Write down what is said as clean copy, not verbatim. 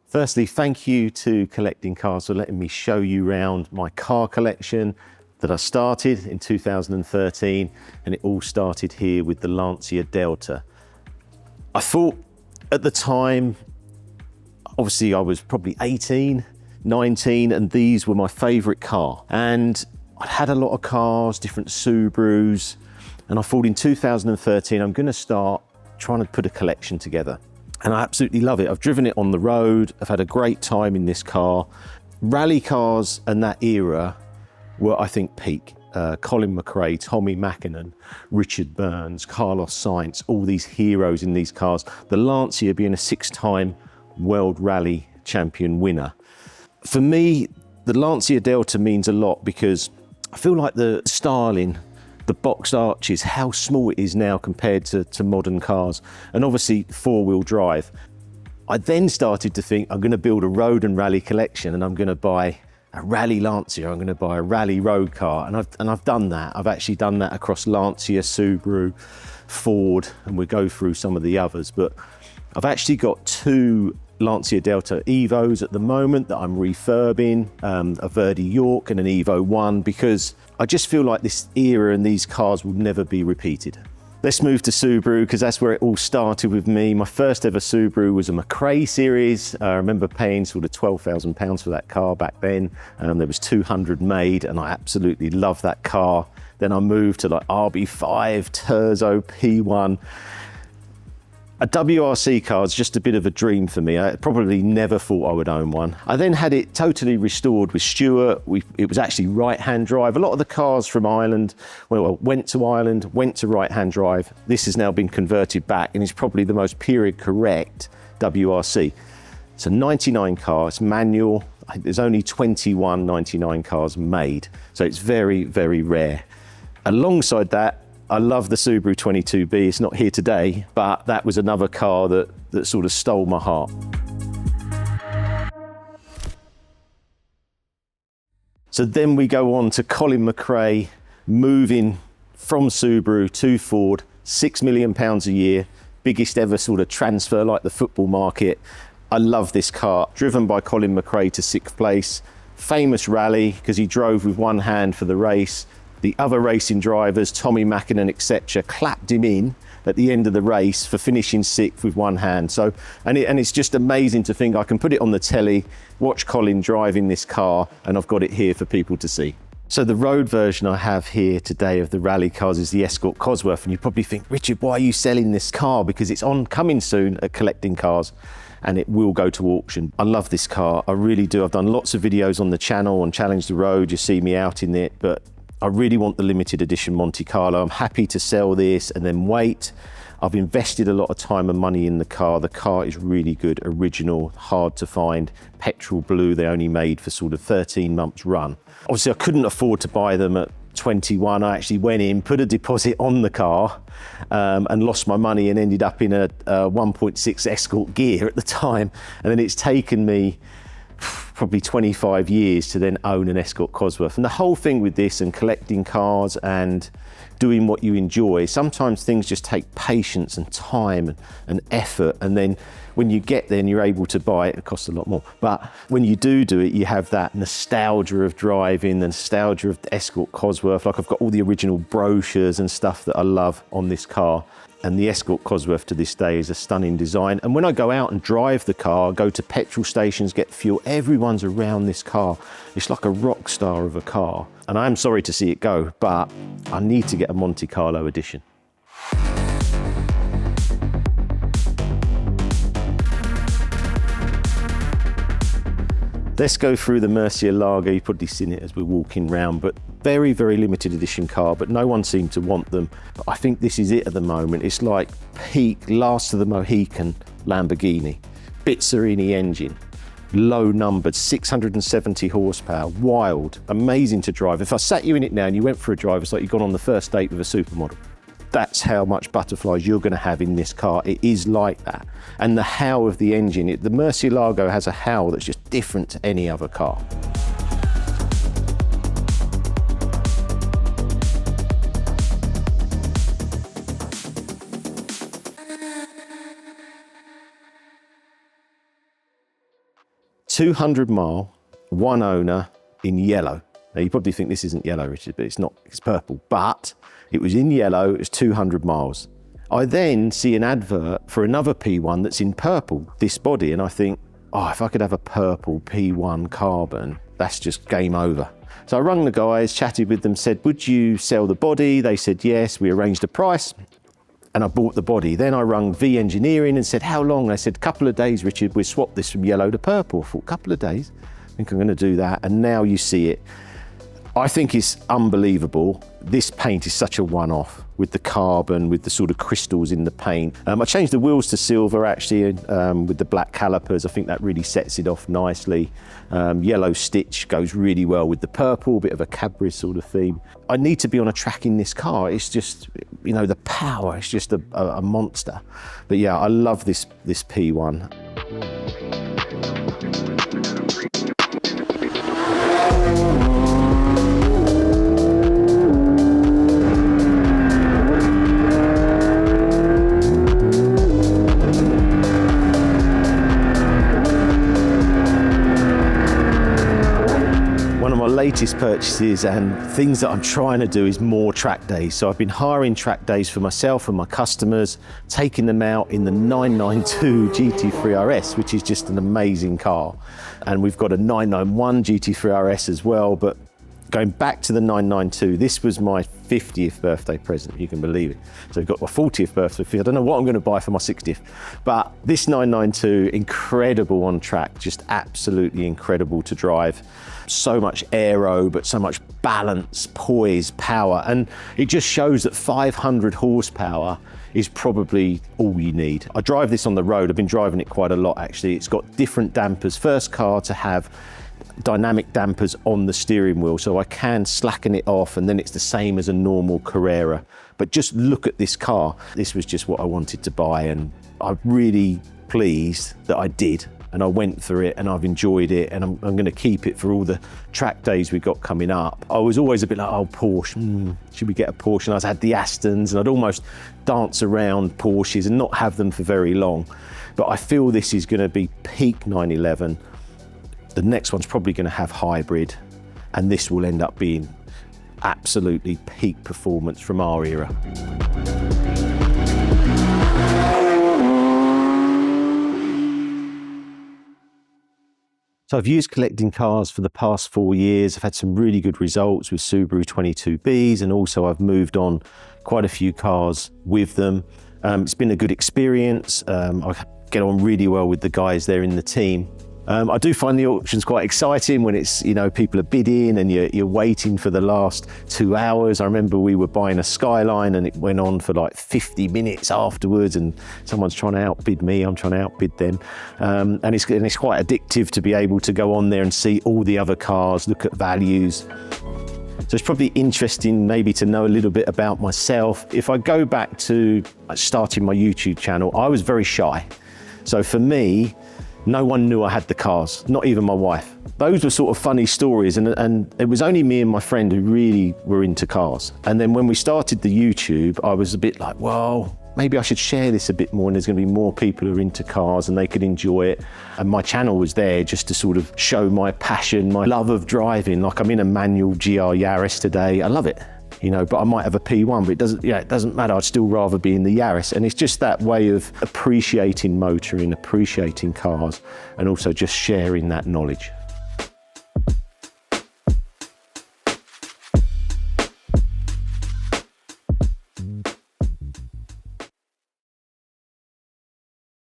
Firstly, thank you to Collecting Cars for letting me show you around my car collection that I started in 2013, and it all started here with the Lancia Delta. I thought at the time, obviously I was probably 18, 19, and these were my favorite car. And I'd had a lot of cars, different Subarus, and I thought in 2013, I'm gonna start trying to put a collection together. And I absolutely love it. I've driven it on the road. I've had a great time in this car. Rally cars and that era were, I think, peak. Colin McRae, Tommy Mackinnon, Richard Burns, Carlos Sainz, all these heroes in these cars. The Lancia being a 6-time World Rally Champion winner. For me, the Lancia Delta means a lot because I feel like the styling, the boxed arches, how small it is now compared to modern cars, and obviously 4-wheel drive. I then started to think I'm going to build a road and rally collection, and I'm going to buy a rally Lancia, I'm going to buy a rally road car, and I've done that. I've actually done that across Lancia, Subaru, Ford, and we'll go through some of the others, but I've actually got 2 Lancia Delta Evos at the moment that I'm refurbing, a Verdi York and an Evo 1, because I just feel like this era and these cars will never be repeated. Let's move to Subaru, because that's where it all started with me. My first ever Subaru was a McRae series. I remember paying sort of £12,000 for that car back then. There was 200 made, and I absolutely loved that car. Then I moved to like RB5, Terzo, P1. A WRC car is just a bit of a dream for me. I probably never thought I would own one. I then had it totally restored with Stuart. It was actually right-hand drive. A lot of the cars from Ireland, well, went to Ireland, went to right-hand drive. This has now been converted back, and it's probably the most period correct WRC. It's a 99 car, it's manual. There's only 21 99 cars made, so it's very, very rare. Alongside that, I love the Subaru 22B. It's not here today, but that was another car that sort of stole my heart. So then we go on to Colin McRae, moving from Subaru to Ford, £6 million a year, biggest ever sort of transfer like the football market. I love this car, driven by Colin McRae to 6th place. Famous rally, because he drove with one hand for the race. The other racing drivers, Tommy Mackinnon, etc., clapped him in at the end of the race for finishing 6th with one hand. So, and it's just amazing to think I can put it on the telly, watch Colin driving this car, and I've got it here for people to see. So the road version I have here today of the rally cars is the Escort Cosworth, and you probably think, Richard, why are you selling this car? Because it's coming soon at Collecting Cars, and it will go to auction. I love this car, I really do. I've done lots of videos on the channel on Challenge the Road, you see me out in it, but I really want the limited edition Monte Carlo. I'm happy to sell this and then wait. I've invested a lot of time and money in the car. The car is really good, original, hard to find. Petrol Blue, they only made for sort of 13 months run. Obviously, I couldn't afford to buy them at 21. I actually went in, put a deposit on the car, and lost my money and ended up in a 1.6 Escort gear at the time. And then it's taken me probably 25 years to then own an Escort Cosworth. And the whole thing with this and collecting cars and doing what you enjoy, sometimes things just take patience and time and effort, and then when you get there and you're able to buy it, it costs a lot more. But when you do it, you have that nostalgia of driving, the nostalgia of the Escort Cosworth. Like, I've got all the original brochures and stuff that I love on this car. And the Escort Cosworth to this day is a stunning design. And when I go out and drive the car, go to petrol stations, get fuel, everyone's around this car. It's like a rock star of a car. And I am sorry to see it go, but I need to get a Monte Carlo edition. Let's go through the Murcielago. You've probably seen it as we're walking round, but very, very limited edition car, but no one seemed to want them. But I think this is it at the moment. It's like peak, last of the Mohican Lamborghini. Bizzarini engine, low numbered, 670 horsepower, wild, amazing to drive. If I sat you in it now and you went for a drive, it's like you've gone on the first date with a supermodel. That's how much butterflies you're going to have in this car. It is like that. And the howl of the engine, the Murcielago has a howl that's just different to any other car. $200 mile, one owner, in yellow. Now you probably think this isn't yellow, Richard, but it's not, it's purple. But it was in yellow, it was 200 miles. I then see an advert for another P1 that's in purple, this body, and I think, oh, if I could have a purple P1 carbon, that's just game over. So I rung the guys, chatted with them, said, would you sell the body? They said yes, we arranged a price, and I bought the body. Then I rung V Engineering and said, how long? They said, couple of days, Richard, we swapped this from yellow to purple. I thought, couple of days? I think I'm gonna do that, and now you see it. I think it's unbelievable. This paint is such a one-off with the carbon, with the sort of crystals in the paint. I changed the wheels to silver actually with the black calipers. I think that really sets it off nicely. Yellow stitch goes really well with the purple, bit of a Cadbury sort of theme. I need to be on a track in this car. It's just, you know, the power, it's just a monster. But yeah, I love this P1. Latest purchases and things that I'm trying to do is more track days. So I've been hiring track days for myself and my customers, taking them out in the 992 GT3 RS, which is just an amazing car. And we've got a 991 GT3 RS as well, but going back to the 992, this was my 50th birthday present, you can believe it. So we've got my 40th birthday, I don't know what I'm going to buy for my 60th, but this 992, incredible on track, just absolutely incredible to drive. So much aero, but so much balance, poise, power, and it just shows that 500 horsepower is probably all you need. I drive this on the road, I've been driving it quite a lot actually. It's got different dampers, first car to have dynamic dampers on the steering wheel, so I can slacken it off and then it's the same as a normal Carrera. But just look at this car. This was just what I wanted to buy, and I'm really pleased that I did. And I went through it and I've enjoyed it, and I'm going to keep it for all the track days we got coming up. I was always a bit like, oh, Porsche, should we get a Porsche? And I had the Astons and I'd almost dance around Porsches and not have them for very long. But I feel this is going to be peak 911. The next one's probably going to have hybrid, and this will end up being absolutely peak performance from our era. So I've used collecting cars for the past 4 years. I've had some really good results with Subaru 22Bs, and also I've moved on quite a few cars with them. It's been a good experience. I get on really well with the guys there in the team. I do find the auctions quite exciting when it's, you know, people are bidding and you're waiting for the last 2 hours. I remember we were buying a Skyline and it went on for like 50 minutes afterwards, and someone's trying to outbid me, I'm trying to outbid them. And it's quite addictive to be able to go on there and see all the other cars, look at values. So it's probably interesting maybe to know a little bit about myself. If I go back to starting my YouTube channel, I was very shy. So for me, no one knew I had the cars, not even my wife. Those were sort of funny stories, and it was only me and my friend who really were into cars. And then when we started the YouTube, I was a bit like, well, maybe I should share this a bit more, and there's going to be more people who are into cars and they could enjoy it. And my channel was there just to sort of show my passion, my love of driving. Like, I'm in a manual GR Yaris today, I love it. You know, but I might have a P1, but it doesn't matter. I'd still rather be in the Yaris. And it's just that way of appreciating motoring, appreciating cars, and also just sharing that knowledge.